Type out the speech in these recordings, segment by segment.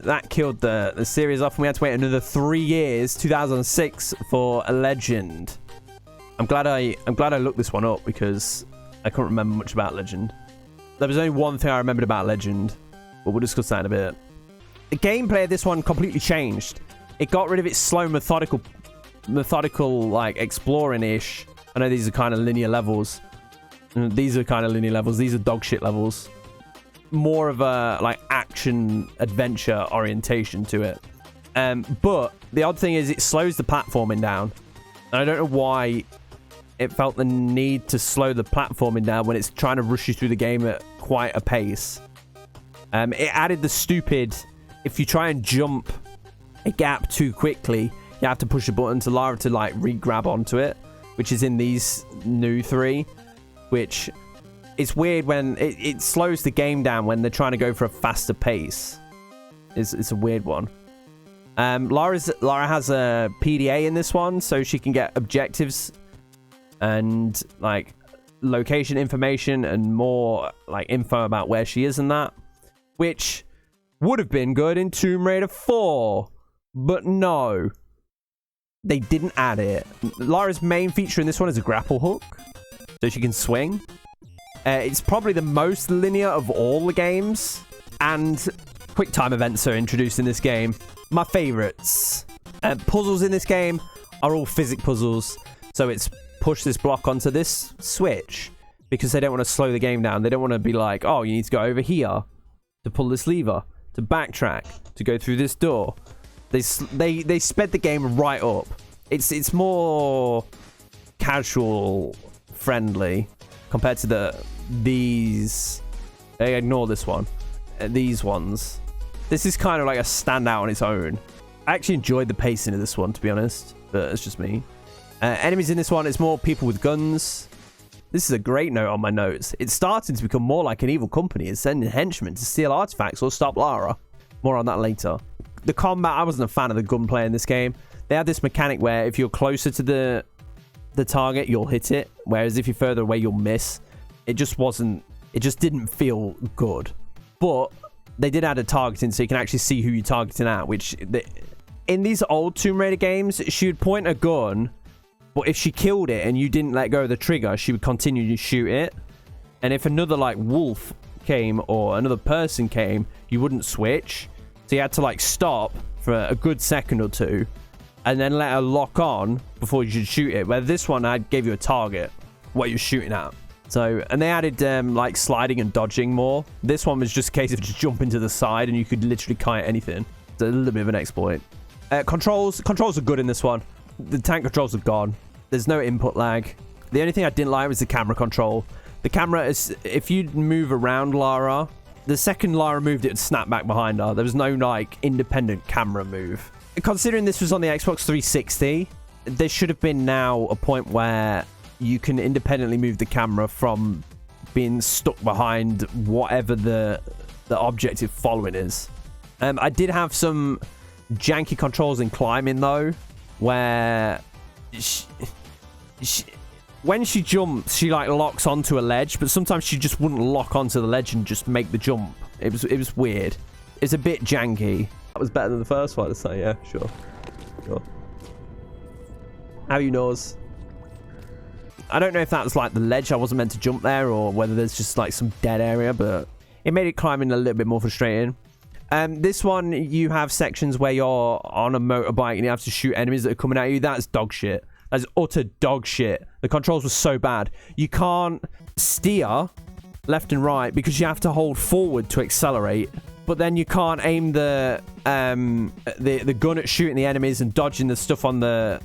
that killed the series off, and we had to wait another 3 years, 2006, for a Legend. I'm glad I looked this one up because I couldn't remember much about Legend. There was only one thing I remembered about Legend, but we'll discuss that in a bit. The gameplay of this one completely changed. It got rid of its slow, methodical, like, exploring-ish. I know these are kind of linear levels. These are kind of linear levels. These are dog shit levels. More of a, like, action adventure orientation to it. But the odd thing is it slows the platforming down. And I don't know why it felt the need to slow the platforming down when it's trying to rush you through the game at quite a pace. It added the stupid, if you try and jump a gap too quickly, you have to push a button to Lara to, like, re-grab onto it, which is in these new 3, which it's weird when it slows the game down when they're trying to go for a faster pace. It's a weird one. Lara has a PDA in this one, so she can get objectives and, like, location information and more, like, info about where she is and that, which would have been good in Tomb Raider 4, but no, they didn't add it. Lara's main feature in this one is a grapple hook, so she can swing. It's probably the most linear of all the games, and quick time events are introduced in this game. My favorites. Puzzles in this game are all physics puzzles, so it's push this block onto this switch because they don't want to slow the game down. They don't want to be like, oh, you need to go over here to pull this lever, to backtrack, to go through this door. They sped the game right up. It's more casual friendly compared to these. They ignore this one. These ones. This is kind of like a standout on its own. I actually enjoyed the pacing of this one, to be honest, but it's just me. Enemies in this one, it's more people with guns. This is a great note on my notes. It's starting to become more like an evil company. It's sending henchmen to steal artifacts or stop Lara. More on that later. The combat, I wasn't a fan of the gunplay in this game. They had this mechanic where if you're closer to the target, you'll hit it. Whereas if you're further away, you'll miss. It just didn't feel good. But they did add a targeting so you can actually see who you're targeting at, which in these old Tomb Raider games, she would point a gun, but if she killed it and you didn't let go of the trigger, she would continue to shoot it. And if another, like, wolf came or another person came, you wouldn't switch. So you had to, like, stop for a good second or two and then let her lock on before you should shoot it. Where this one, I gave you a target, what you're shooting at. So, and they added, like, sliding and dodging more. This one was just a case of just jumping to the side and you could literally kite anything. It's a little bit of an exploit. Controls are good in this one. The tank controls are gone. There's no input lag. The only thing I didn't like was the camera control. The camera is, if you move around Lara, the second Lara moved, it would snap back behind her. There was no, like, independent camera move. Considering this was on the Xbox 360, there should have been now a point where you can independently move the camera from being stuck behind whatever the objective following is. I did have some janky controls in climbing, though, where when she jumps, she, like, locks onto a ledge, but sometimes she just wouldn't lock onto the ledge and just make the jump. It was weird. It's a bit janky. That was better than the first one, so yeah, sure. How you knows? I don't know if that was, like, the ledge I wasn't meant to jump there, or whether there's just, like, some dead area, but it made it climbing a little bit more frustrating. This one, you have sections where you're on a motorbike and you have to shoot enemies that are coming at you. That's dog shit. That's utter dog shit. The controls were so bad. You can't steer left and right because you have to hold forward to accelerate. But then you can't aim the gun at shooting the enemies and dodging the stuff on the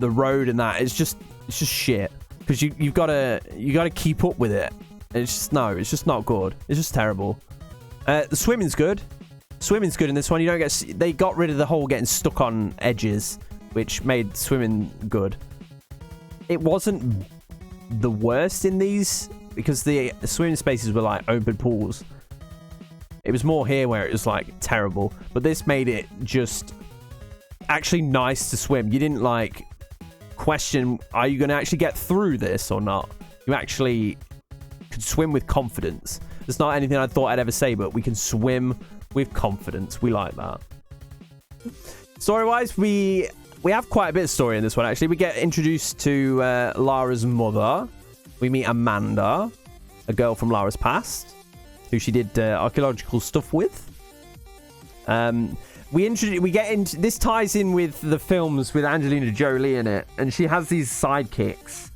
road and that. It's just shit. Because you gotta keep up with it. It's just not good. It's just terrible. The swimming's good. Swimming's good in this one. You don't get. They got rid of the whole getting stuck on edges, which made swimming good. It wasn't the worst in these because the swimming spaces were like open pools. It was more here where it was like terrible, but this made it just actually nice to swim. You didn't like question, are you going to actually get through this or not? You actually could swim with confidence. It's not anything I thought I'd ever say, but we can swim with confidence. We like that. Story-wise, we have quite a bit of story in this one, actually. We get introduced to Lara's mother. We meet Amanda, a girl from Lara's past, who she did archaeological stuff with. We get into this, ties in with the films with Angelina Jolie in it, and she has these sidekicks,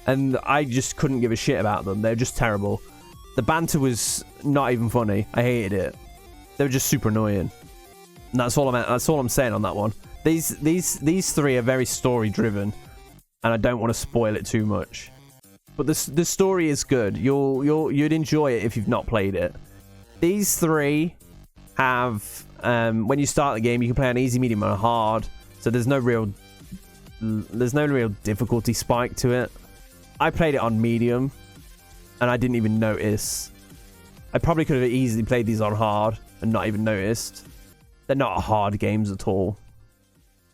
and I just couldn't give a shit about them. They're just terrible. The banter was not even funny. I hated it. They were just super annoying. And that's all I'm saying on that one. These three are very story driven, and I don't want to spoil it too much. But the story is good. You'd enjoy it if you've not played it. These three have when you start the game, you can play on easy, medium, and hard. So there's no real difficulty spike to it. I played it on medium, and I didn't even notice. I probably could have easily played these on hard and not even noticed. They're not hard games at all.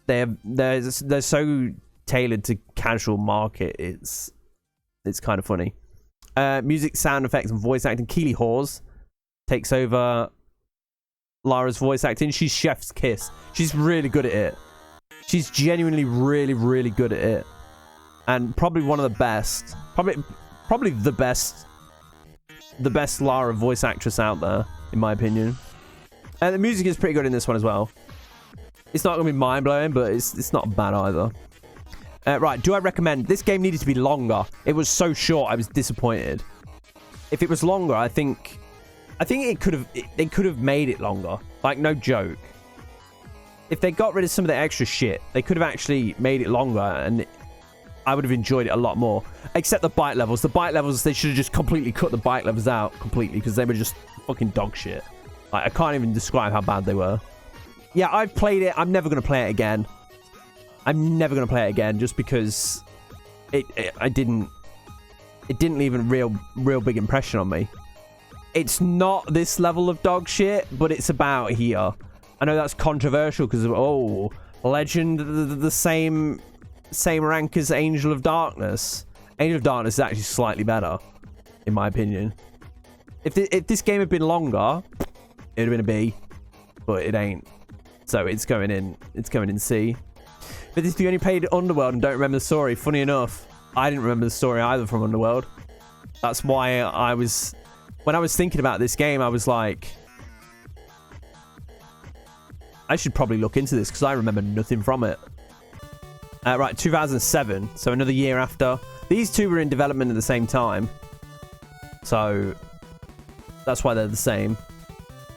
They're so tailored to casual market. It's kind of funny. Music, sound effects, and voice acting. Keely Hawes takes over Lara's voice acting. She's chef's kiss. She's really good at it. She's genuinely really, really good at it. And probably one of the best. Probably the best Lara voice actress out there, in my opinion. And the music is pretty good in this one as well. It's not going to be mind-blowing, but it's not bad either. Right, do I recommend? This game needed to be longer. It was so short, I was disappointed. If it was longer, I think they could have made it longer. Like, no joke. If they got rid of some of the extra shit, they could have actually made it longer, and I would have enjoyed it a lot more. Except the bite levels. The bite levels, they should have just completely cut the bite levels out completely, because they were just fucking dog shit. Like, I can't even describe how bad they were. Yeah, I've played it. I'm never going to play it again. I'm never going to play it again, just because it didn't leave a real big impression on me. It's not this level of dog shit, but it's about here. I know that's controversial because of, Legend, the same rank as Angel of Darkness. Angel of Darkness is actually slightly better, in my opinion. If this game had been longer, it would have been a B, but it ain't. So it's going in C. But if you only played Underworld and don't remember the story, funny enough, I didn't remember the story either from Underworld. That's why when I was thinking about this game, I was like, I should probably look into this because I remember nothing from it. Right, 2007, so another year after. These two were in development at the same time. So that's why they're the same.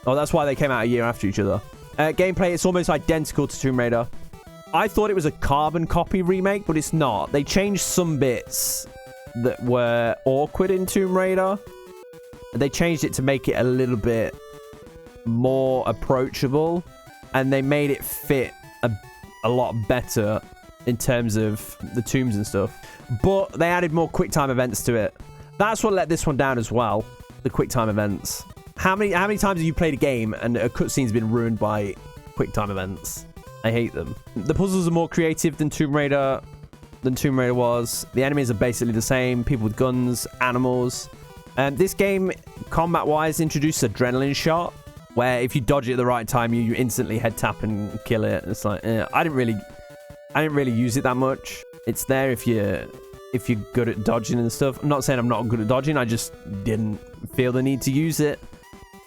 Oh, that's why they came out a year after each other. Gameplay, it's almost identical to Tomb Raider. I thought it was a carbon copy remake, but it's not. They changed some bits that were awkward in Tomb Raider. They changed it to make it a little bit more approachable, and they made it fit a lot better in terms of the tombs and stuff. But they added more QuickTime events to it. That's what let this one down as well, the QuickTime events. How many times have you played a game and a cutscene's been ruined by QuickTime events? I hate them. The puzzles are more creative than Tomb Raider was. The enemies are basically the same. People with guns, animals. This game, combat-wise, introduced Adrenaline Shot, where if you dodge it at the right time, you instantly head tap and kill it. It's like, I didn't really use it that much. It's there if you're good at dodging and stuff. I'm not saying I'm not good at dodging. I just didn't feel the need to use it.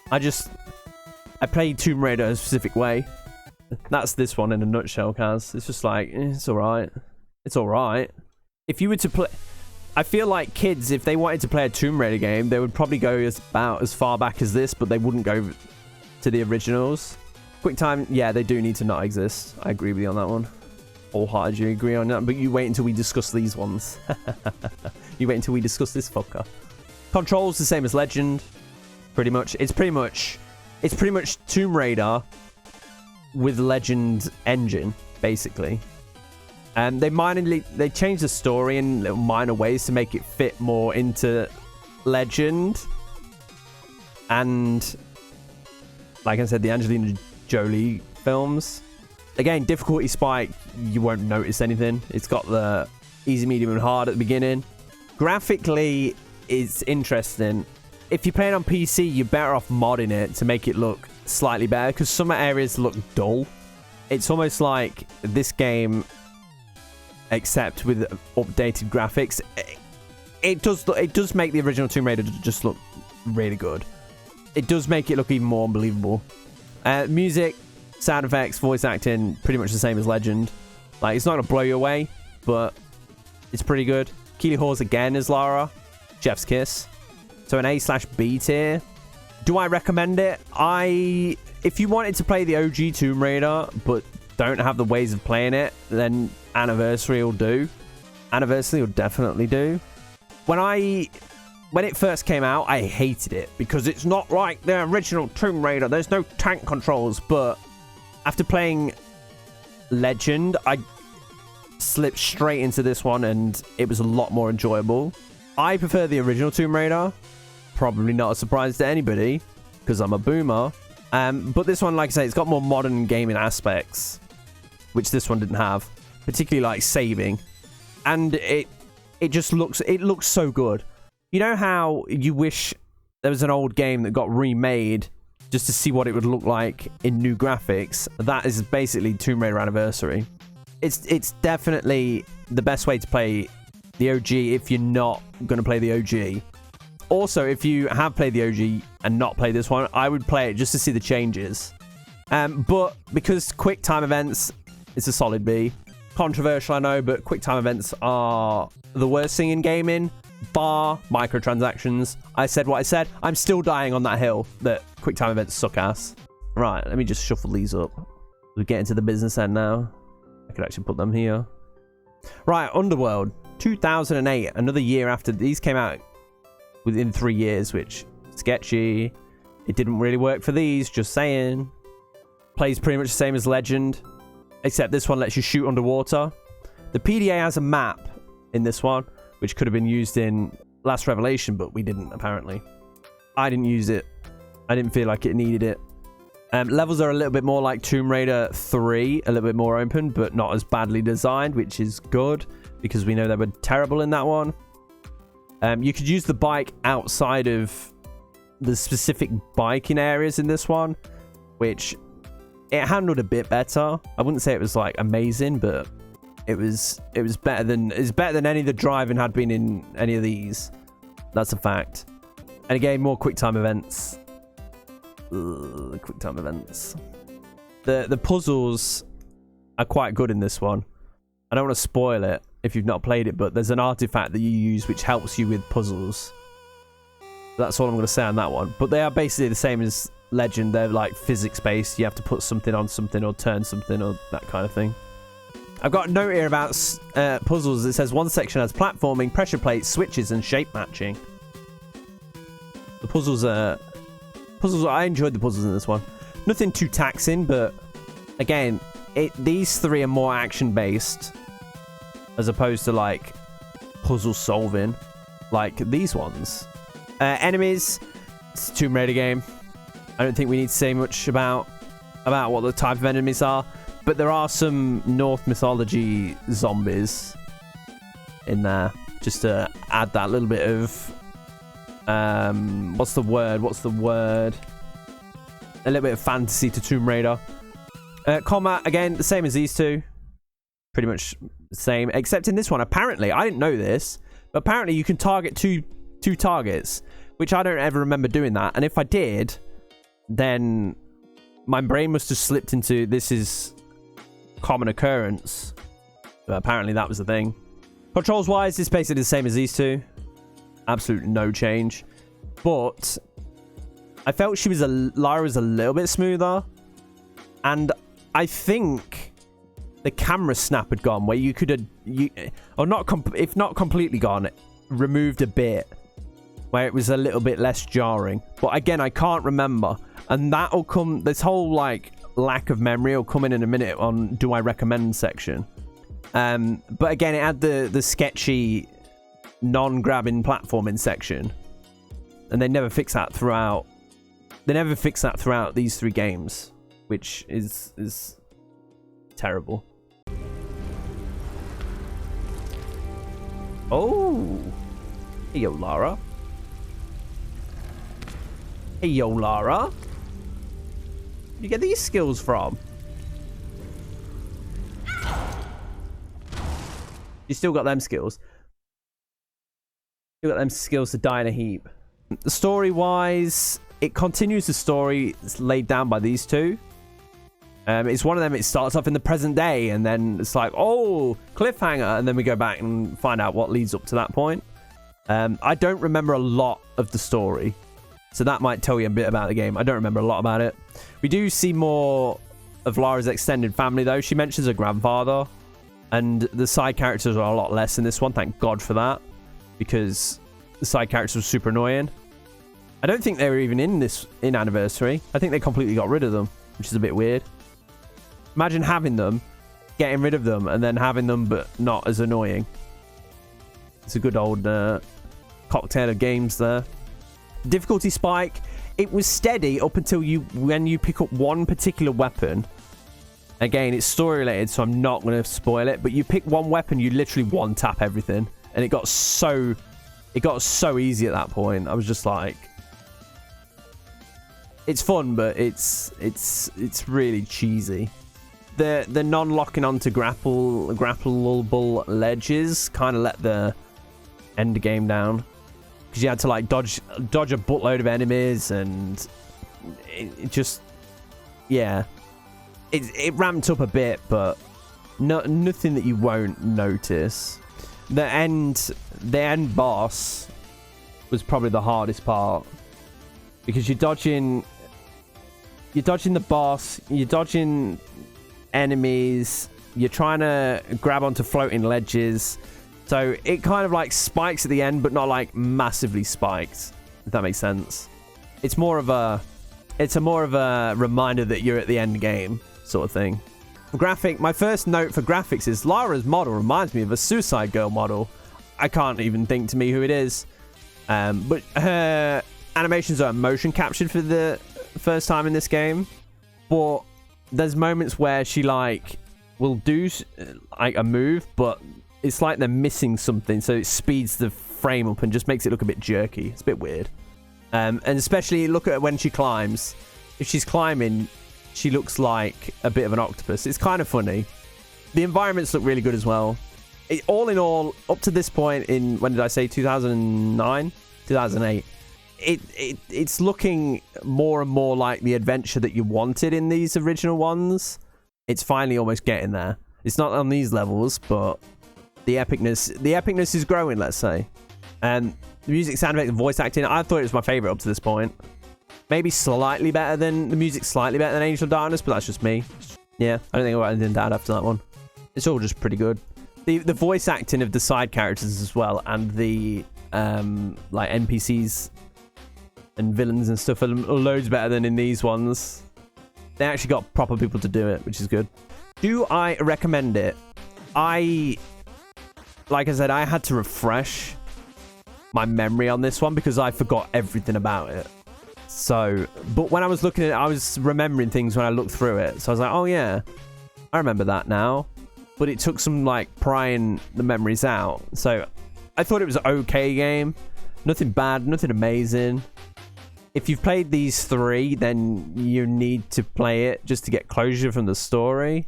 I played Tomb Raider a specific way. That's this one in a nutshell, Kaz. It's just like, it's alright. It's alright. If you were to play... I feel like kids, if they wanted to play a Tomb Raider game, they would probably go about as far back as this, but they wouldn't go to the originals. QuickTime, yeah, they do need to not exist. I agree with you on that one. Wholeheartedly agree on that, but you wait until we discuss these ones. You wait until we discuss this fucker. Controls the same as Legend, pretty much. It's pretty much Tomb Raider with Legend engine, basically. And they changed the story in little minor ways to make it fit more into Legend. And like I said, the Angelina Jolie films. Again, difficulty spike, you won't notice anything. It's got the easy, medium, and hard at the beginning. Graphically, it's interesting. if you're playing on PC, you're better off modding it to make it look slightly better, because some areas look dull. It's almost like this game, except with updated graphics. It does make the original Tomb Raider just look really good. It does make it look even more unbelievable. Music, sound effects, voice acting, pretty much the same as Legend. Like, it's not gonna blow you away, but it's pretty good. Keely Hawes again as Lara. Chef's kiss. So an A/B tier. Do I recommend it? If you wanted to play the OG Tomb Raider, but don't have the ways of playing it, then Anniversary will do. Anniversary will definitely do. When it first came out, I hated it because it's not like the original Tomb Raider. There's no tank controls, but after playing Legend, I slipped straight into this one and it was a lot more enjoyable. I prefer the original Tomb Raider. Probably not a surprise to anybody because I'm a boomer. But this one, like I say, it's got more modern gaming aspects, which this one didn't have, particularly like saving. And it looks so good. You know how you wish there was an old game that got remade just to see what it would look like in new graphics? That is basically Tomb Raider Anniversary. It's definitely the best way to play the OG if you're not going to play the OG. Also, if you have played the OG and not played this one, I would play it just to see the changes. But because quick time events, it's a solid B. Controversial, I know, but quick time events are the worst thing in gaming, bar microtransactions. I said what I said. I'm still dying on that hill that quick time events suck ass. Right, let me just shuffle these up. We're getting to the business end now. I could actually put them here. Right, Underworld, 2008, another year after these came out, within 3 years, which sketchy. It didn't really work for these, just saying. Plays pretty much the same as Legend, except this one lets you shoot underwater. The PDA has a map in this one, which could have been used in Last Revelation, but we didn't, apparently. I didn't use it. I didn't feel like it needed it. Levels are a little bit more like Tomb Raider 3, a little bit more open, but not as badly designed, which is good, because we know they were terrible in that one. You could use the bike outside of the specific biking areas in this one, which it handled a bit better. I wouldn't say it was like amazing, but it was better than any of the driving had been in any of these. That's a fact. And again, more quick time events. Quick time events. The puzzles are quite good in this one. I don't want to spoil it if you've not played it, but there's an artifact that you use which helps you with puzzles. That's all I'm going to say on that one. But they are basically the same as Legend. They're like physics based. You have to put something on something or turn something or that kind of thing. I've got a note here about puzzles. It says one section has platforming, pressure plates, switches, and shape matching. The puzzles are... I enjoyed the puzzles in this one. Nothing too taxing, but again, these three are more action based as opposed to like puzzle solving like these ones. Enemies, it's a Tomb Raider game. I don't think we need to say much about what the type of enemies are, but there are some Norse mythology zombies in there just to add that little bit of what's the word? A little bit of fantasy to Tomb Raider. Combat, again, the same as these two. Pretty much the same, except in this one, apparently, I didn't know this, but apparently you can target two targets, which I don't ever remember doing that. And if I did, then my brain must have slipped into this is common occurrence. But apparently that was the thing. Controls-wise, it's basically the same as these two. Absolutely no change. But I felt Lara was a little bit smoother. And I think the camera snap had gone, where you could have, if not completely gone, removed a bit, where it was a little bit less jarring. But again, I can't remember. And that'll come, this whole like lack of memory will come in a minute on do I recommend section. But again, it had the sketchy non-grabbing platforming section, and they never fix that throughout. They never fix that throughout these three games, which is terrible. Oh, hey yo, Lara. Hey, yo, Lara. Where you get these skills from? You still got them skills. You got them skills to die in a heap. Story-wise, it continues the story that's laid down by these two. It's one of them, it starts off in the present day, and then it's like, oh, cliffhanger, and then we go back and find out what leads up to that point. I don't remember a lot of the story, so that might tell you a bit about the game. I don't remember a lot about it. We do see more of Lara's extended family, though. She mentions her grandfather, and the side characters are a lot less in this one. Thank God for that, because the side characters were super annoying. I don't think they were even in Anniversary. I think they completely got rid of them, which is a bit weird. Imagine having them, getting rid of them, and then having them but not as annoying. It's a good old cocktail of games there. Difficulty spike. It was steady up until when you pick up one particular weapon. Again, it's story related, so I'm not going to spoil it. But you pick one weapon, you literally one tap everything, and it got so easy at that point. I was just like, it's fun, but it's really cheesy. The non-locking onto grappleable ledges kind of let the end game down, because you had to like dodge a buttload of enemies, and it just, yeah, it ramped up a bit, but nothing that you won't notice. The end boss was probably the hardest part, because you're dodging the boss, you're dodging enemies, you're trying to grab onto floating ledges, so it kind of like spikes at the end, but not like massively spiked, if that makes sense. It's more of a reminder that you're at the end game sort of thing. My first note for graphics is Lara's model reminds me of a Suicide Girl model. I can't even think to me who it is, but her animations are motion captured for the first time in this game, but there's moments where she like will do like a move, but it's like they're missing something, so it speeds the frame up and just makes it look a bit jerky. It's a bit weird. And especially look at her when she climbs. If she's climbing, she looks like a bit of an octopus. It's kind of funny. The environments look really good as well. All in all, up to this point in, when did I say, 2009? 2008. It's looking more and more like the adventure that you wanted in these original ones. It's finally almost getting there. It's not on these levels, but the epicness is growing, let's say. And the music, sound effects, and voice acting, I thought it was my favorite up to this point. Maybe slightly better than the music, slightly better than Angel of Darkness, but that's just me. Yeah, I don't think I got anything to add after that one. It's all just pretty good. The voice acting of the side characters as well, and the like NPCs and villains and stuff are loads better than in these ones. They actually got proper people to do it, which is good. Do I recommend it? Like I said, I had to refresh my memory on this one because I forgot everything about it. So, but when I was looking at it, I was remembering things when I looked through it. So I was like, oh yeah, I remember that now. But it took some like prying the memories out. So I thought it was an okay game. Nothing bad, nothing amazing. If you've played these three, then you need to play it just to get closure from the story.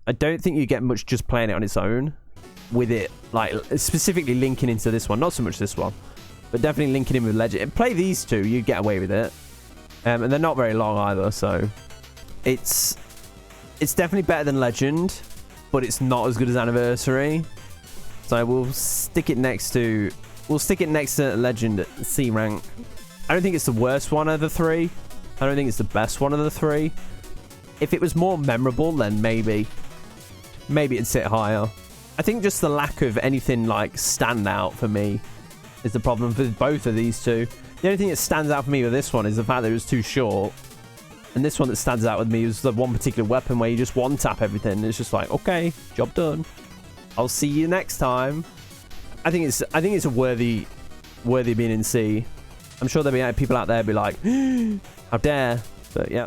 I don't think you get much just playing it on its own, with it like specifically linking into this one. Not so much this one, but definitely linking in with Legend. Play these two, you get away with it. And they're not very long either, so it's definitely better than Legend, but it's not as good as Anniversary. So we'll stick it next to Legend at C rank. I don't think it's the worst one of the three. I don't think it's the best one of the three. If it was more memorable, then maybe it'd sit higher. I think just the lack of anything like stand out for me is the problem for both of these two. The only thing that stands out for me with this one is the fact that it was too short. And this one that stands out with me is the one particular weapon where you just one tap everything. It's just like, okay, job done. I'll see you next time. I think it's a worthy being in C. I'm sure there'll be people out there be like, how dare, but yeah.